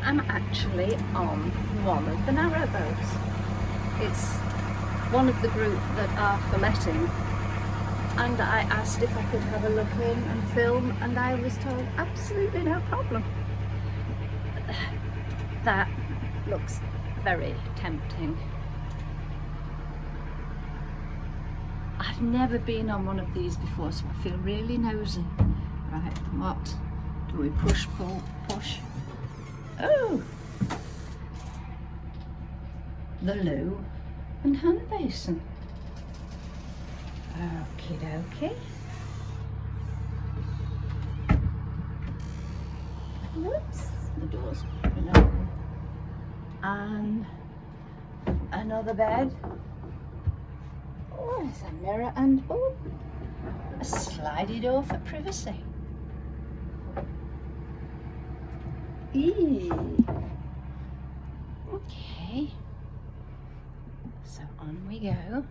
I'm actually on one of the narrowboats. It's one of the group that are for letting, and I asked if I could have a look in and film, and I was told absolutely no problem. That looks very tempting. I've never been on one of these before, so I feel really nosy. Right, what do we push, pull, push? Oh! The loo and hand basin. Okie dokie. Whoops, the door's open. And another bed. Oh, there's a mirror and oh, a slidey door for privacy. Eee. Okay. So on we go.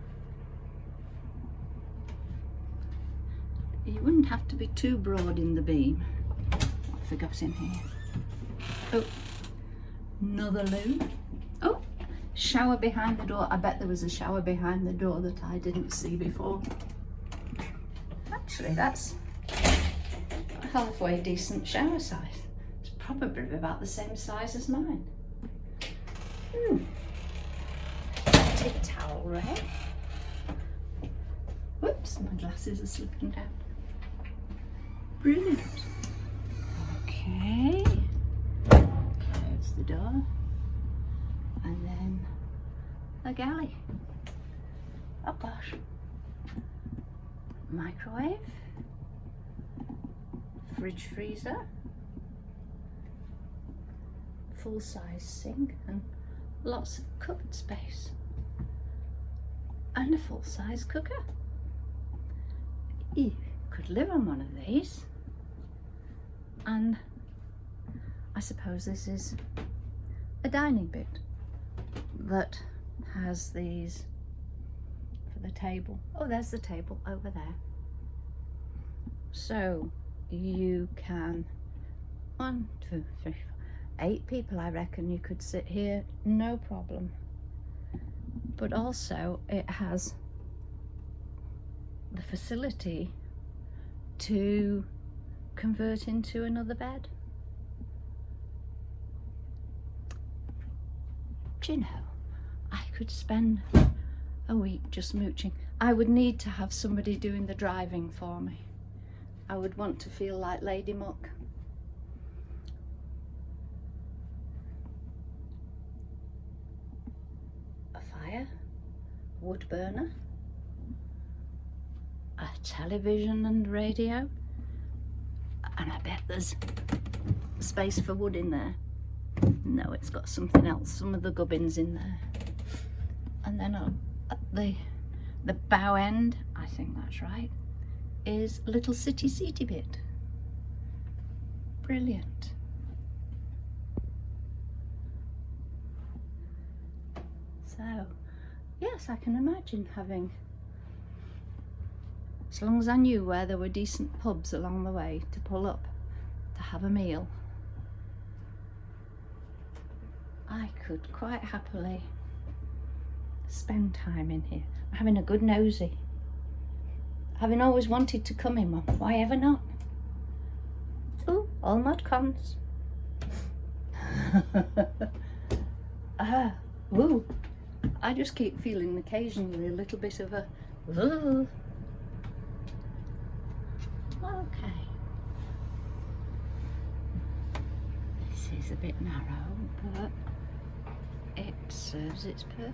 You wouldn't have to be too broad in the beam. What have we got in here? Oh, another loo. Oh, shower behind the door. I bet there was a shower behind the door that I didn't see before. Actually, that's a halfway decent shower size. It's probably about the same size as mine. Take a towel rail. Whoops, my glasses are slipping down. Brilliant. Okay. Close the door. And then a galley. Oh gosh. Microwave. Fridge freezer. Full-size sink and lots of cupboard space. And a full-size cooker. You could live on one of these. And I suppose this is a dining bit that has these for the table. Oh, there's the table over there. So you can 1, 2, 3, 4, 8 people, I reckon you could sit here, no problem. But also it has the facility to convert into another bed. Do you know, I could spend a week just mooching. I would need to have somebody doing the driving for me. I would want to feel like Lady Muck. A fire, wood burner, a television and radio, and I bet there's space for wood in there. No, it's got something else, some of the gubbins in there. And then at the bow end, I think that's right, is a little city seaty bit. Brilliant. So, yes, I can imagine having, as long as I knew where there were decent pubs along the way to pull up to have a meal, I could quite happily spend time in here, having a good nosy. Having always wanted to come in one, why ever not? Ooh, all mod cons. Ooh, I just keep feeling occasionally a little bit of a ooh. Okay. This is a bit narrow, but it serves its purpose.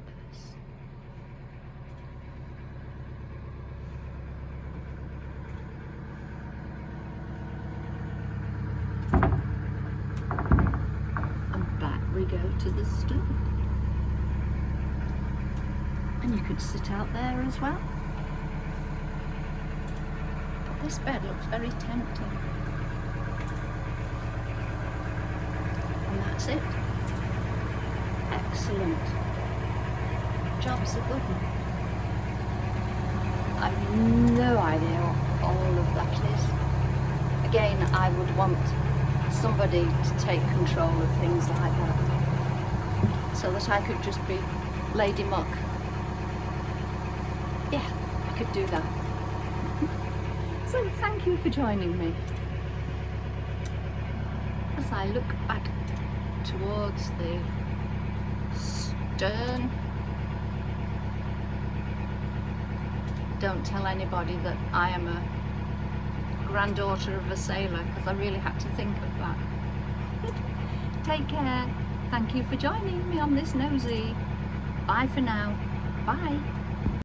And back we go to the stoop. And you could sit out there as well. But this bed looks very tempting. And that's it. Excellent. Job's a good one. I've no idea what all of that is. Again, I would want somebody to take control of things like that, so that I could just be Lady Muck. Yeah, I could do that. So thank you for joining me as I look back towards the stern. Don't tell anybody that I am a granddaughter of a sailor, because I really had to think of that. Take care. Thank you for joining me on this Nosey. Bye for now. Bye.